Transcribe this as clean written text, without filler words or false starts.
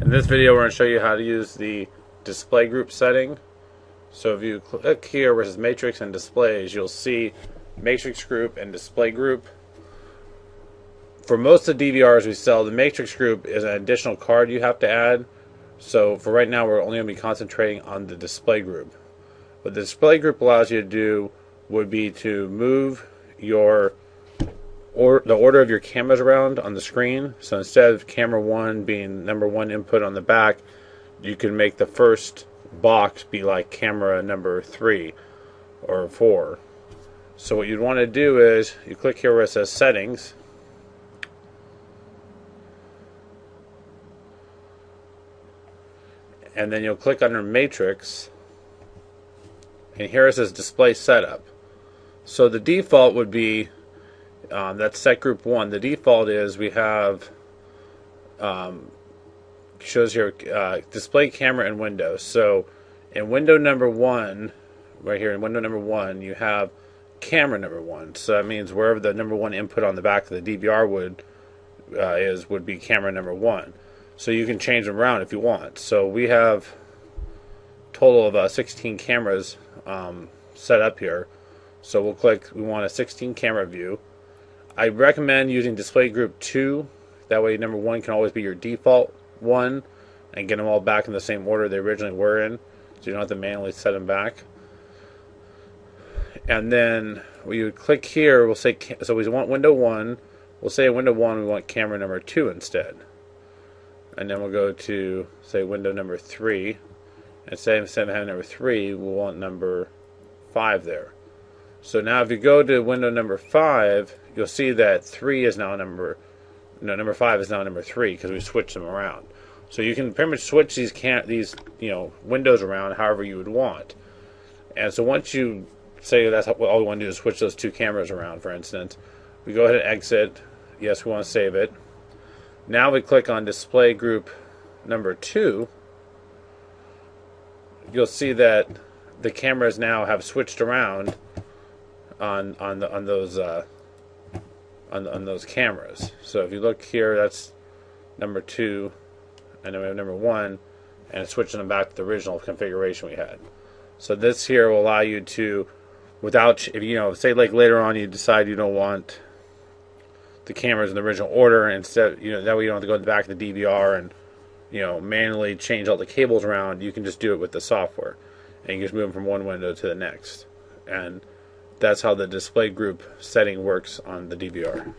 In this video, we're going to show you how to use the display group setting. So if you click here where it says matrix and displays, you'll see matrix group and display group. For most of the DVRs we sell, the matrix group is an additional card you have to add. So for right now, we're only going to be concentrating on the display group. What the display group allows you to do would be to move the order of your cameras around on the screen. So instead of camera 1 being number 1 input on the back, you can make the first box be like camera number 3 or 4. So what you'd want to do is you click here where it says settings, and then you'll click under matrix, and here it says display setup. So the default would be that's set group 1. The default is we have shows here display camera and window. So in window number 1, right here in window number 1, you have camera number 1. So that means wherever the number 1 input on the back of the DVR would be camera number 1. So you can change them around if you want. So we have a total of 16 cameras set up here. So we'll click, we want a 16 camera view. I recommend using display group 2. That way number 1 can always be your default one and get them all back in the same order they originally were in, so you don't have to manually set them back. And then we would click here, we'll say, so we want window 1, we'll say in window 1 we want camera number 2 instead. And then we'll go to, say, window number 3, and say instead of having number 3, we'll want number 5 there. So now if you go to window number 5, you'll see that 3 is now number 5 is now number 3 because we switched them around. So you can pretty much switch these windows around however you would want. And so once you say that's all we want to do is switch those 2 cameras around, for instance, we go ahead and exit. Yes, we want to save it. Now we click on display group number 2. You'll see that the cameras now have switched around on those cameras. So if you look here, that's number 2, and then we have number 1, and it's switching them back to the original configuration we had. So this here will allow you to, without, if say like later on you decide you don't want the cameras in the original order, instead, that way you don't have to go to the back of the DVR and manually change all the cables around. You can just do it with the software, and you just move them from one window to the next. And that's how the display group setting works on the DVR.